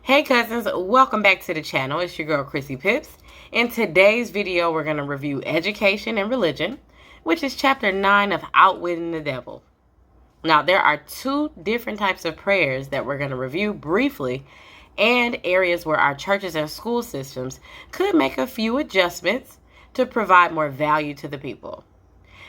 Hey cousins, welcome back to the channel. It's your girl Chrissy Pips. In today's video, we're going to review Education and Religion, which is chapter 9 of Outwitting the Devil. Now, there are two different types of prayers that we're going to review briefly, and areas where our churches and school systems could make a few adjustments to provide more value to the people.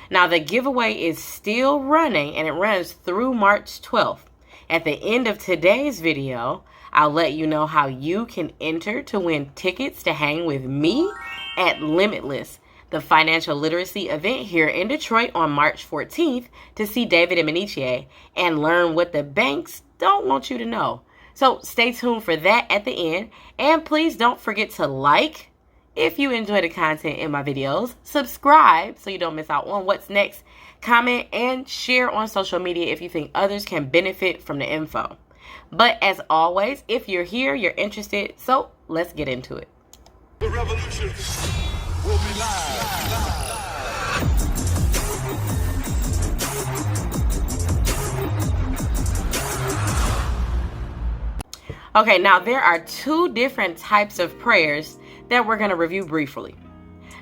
Now, the giveaway is still running, and it runs through March 12th. At the end of today's video, I'll let you know how you can enter to win tickets to hang with me at Limitless, the financial literacy event here in Detroit on March 14th to see David 𝗠𝗠𝗠𝑒𝓈 and learn what the banks don't want you to know. So stay tuned for that at the end. And please don't forget to like if you enjoy the content in my videos, subscribe so you don't miss out on what's next, comment and share on social media if you think others can benefit from the info. But as always, if you're here, you're interested, so let's get into it. The revolution will be live. Okay, now there are two different types of prayers that we're going to review briefly.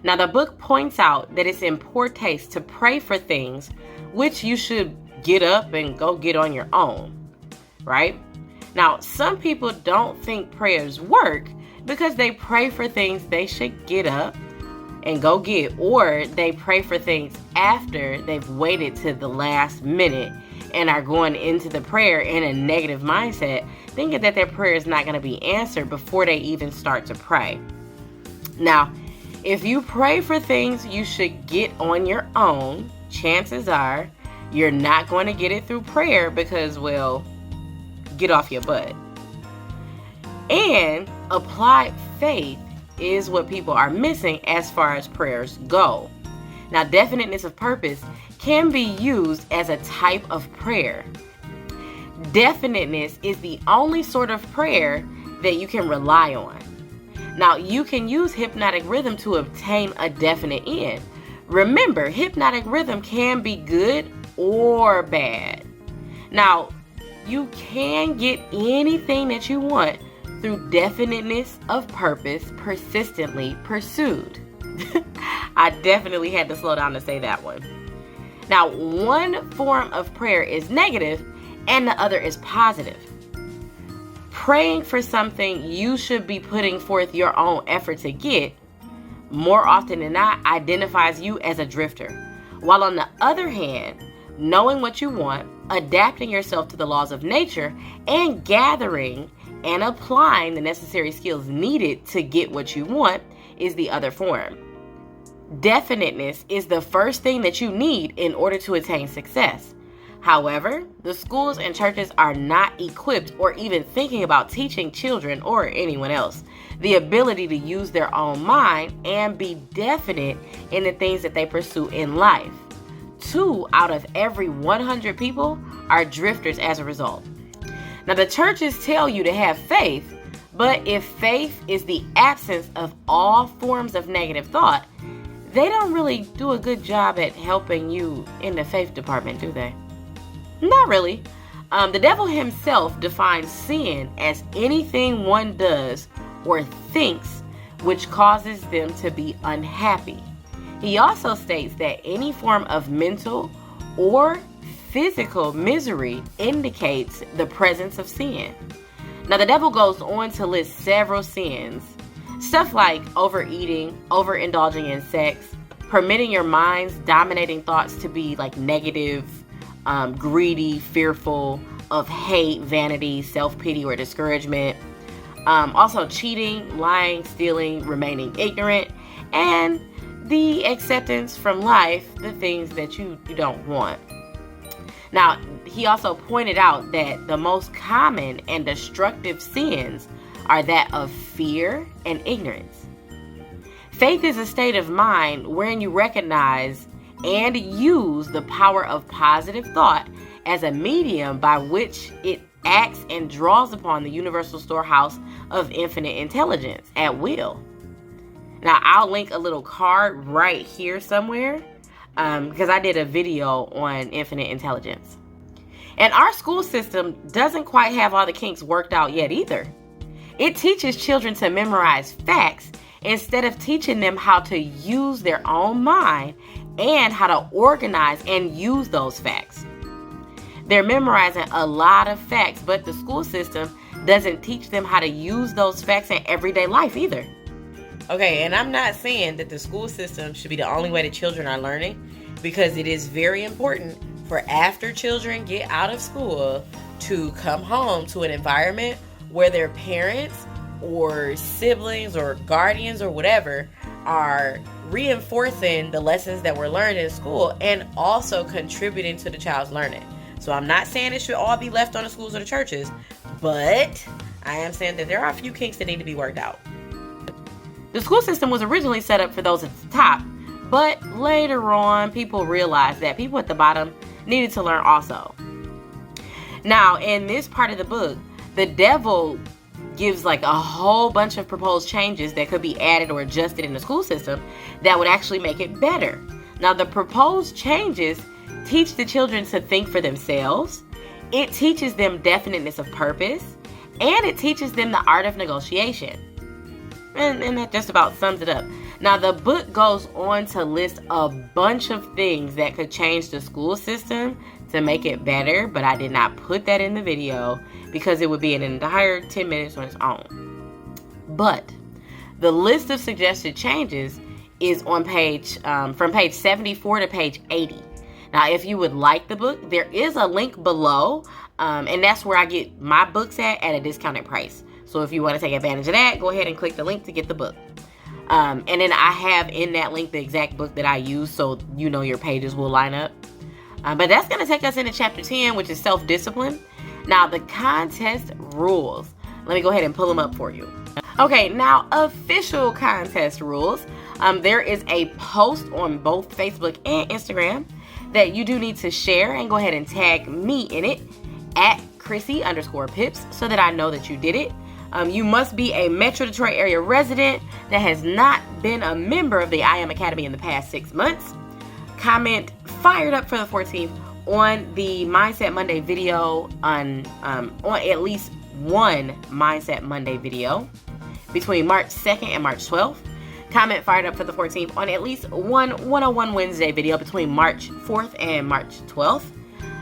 Now, the book points out that it's in poor taste to pray for things which you should get up and go get on your own, right? Now, some people don't think prayers work because they pray for things they should get up and go get, or they pray for things after they've waited to the last minute and are going into the prayer in a negative mindset, thinking that their prayer is not going to be answered before they even start to pray. Now, if you pray for things you should get on your own, chances are you're not going to get it through prayer because, well, get off your butt. And applied faith is what people are missing as far as prayers go. Now, definiteness of purpose can be used as a type of prayer. Definiteness is the only sort of prayer that you can rely on. Now, you can use hypnotic rhythm to obtain a definite end. Remember, hypnotic rhythm can be good or bad. Now, you can get anything that you want through definiteness of purpose persistently pursued. I definitely had to slow down to say that one. Now, one form of prayer is negative and the other is positive. Praying for something you should be putting forth your own effort to get, more often than not, identifies you as a drifter. While on the other hand, knowing what you want, adapting yourself to the laws of nature, and gathering and applying the necessary skills needed to get what you want is the other form. Definiteness is the first thing that you need in order to attain success. However, the schools and churches are not equipped or even thinking about teaching children or anyone else the ability to use their own mind and be definite in the things that they pursue in life. 2 out of every 100 people are drifters as a result. Now, the churches tell you to have faith, but if faith is the absence of all forms of negative thought, they don't really do a good job at helping you in the faith department, do they? Not really. The devil himself defines sin as anything one does or thinks which causes them to be unhappy. He also states that any form of mental or physical misery indicates the presence of sin. Now, the devil goes on to list several sins. Stuff like overeating, overindulging in sex, permitting your mind's dominating thoughts to be like negative, greedy, fearful, of hate, vanity, self-pity, or discouragement. Also cheating, lying, stealing, remaining ignorant, and the acceptance from life, the things that you don't want. Now, he also pointed out that the most common and destructive sins are that of fear and ignorance. Faith is a state of mind wherein you recognize and use the power of positive thought as a medium by which it acts and draws upon the universal storehouse of infinite intelligence at will. Now, I'll link a little card right here somewhere because I did a video on infinite intelligence. And our school system doesn't quite have all the kinks worked out yet either. It teaches children to memorize facts instead of teaching them how to use their own mind and how to organize and use those facts. They're memorizing a lot of facts, but the school system doesn't teach them how to use those facts in everyday life either. Okay, and I'm not saying that the school system should be the only way that children are learning, because it is very important for after children get out of school to come home to an environment where their parents or siblings or guardians or whatever are reinforcing the lessons that were learned in school and also contributing to the child's learning. So I'm not saying it should all be left on the schools or the churches, but I am saying that there are a few kinks that need to be worked out. The school system was originally set up for those at the top, but later on people realized that people at the bottom needed to learn also. Now, in this part of the book, the devil gives like a whole bunch of proposed changes that could be added or adjusted in the school system that would actually make it better. Now, the proposed changes teach the children to think for themselves. It teaches them definiteness of purpose, and it teaches them the art of negotiation. And that just about sums it up. Now, the book goes on to list a bunch of things that could change the school system to make it better, but I did not put that in the video because it would be an entire 10 minutes on its own. But the list of suggested changes is on from page 74 to page 80. Now, if you would like the book, there is a link below, and that's where I get my books at a discounted price. So if you want to take advantage of that, go ahead and click the link to get the book. And then I have in that link the exact book that I use, so you know your pages will line up. But that's going to take us into chapter 10, which is self-discipline. Now, the contest rules. Let me go ahead and pull them up for you. Okay, now official contest rules. There is a post on both Facebook and Instagram that you do need to share, and go ahead and tag me in it at Chrissy_Pips so that I know that you did it. You must be a Metro Detroit area resident that has not been a member of the I Am Academy in the past 6 months. Comment fired up for the 14th on the Mindset Monday video on at least one Mindset Monday video between March 2nd and March 12th. Comment fired up for the 14th on at least one 101 Wednesday video between March 4th and March 12th.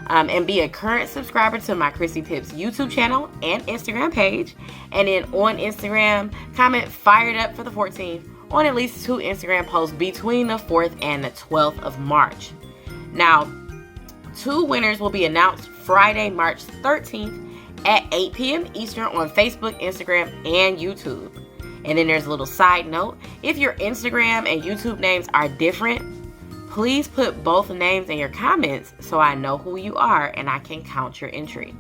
And be a current subscriber to my Chrissy Pips YouTube channel and Instagram page. And then on Instagram, comment fired up for the 14th on at least 2 Instagram posts between the 4th and the 12th of March. Now, 2 winners will be announced Friday, March 13th at 8 p.m. Eastern on Facebook, Instagram, and YouTube. And then there's a little side note. If your Instagram and YouTube names are different, please put both names in your comments so I know who you are and I can count your entry.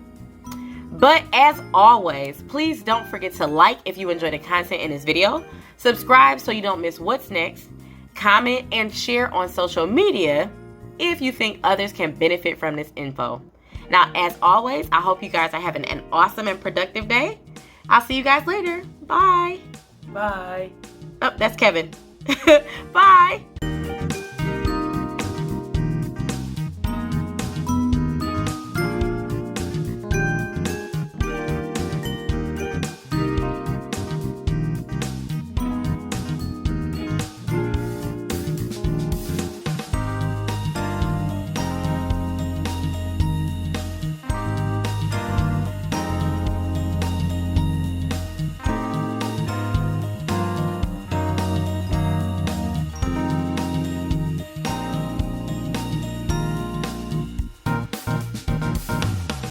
But as always, please don't forget to like if you enjoy the content in this video, subscribe so you don't miss what's next, comment and share on social media if you think others can benefit from this info. Now, as always, I hope you guys are having an awesome and productive day. I'll see you guys later. Bye. Bye. Oh, that's Kevin. Bye.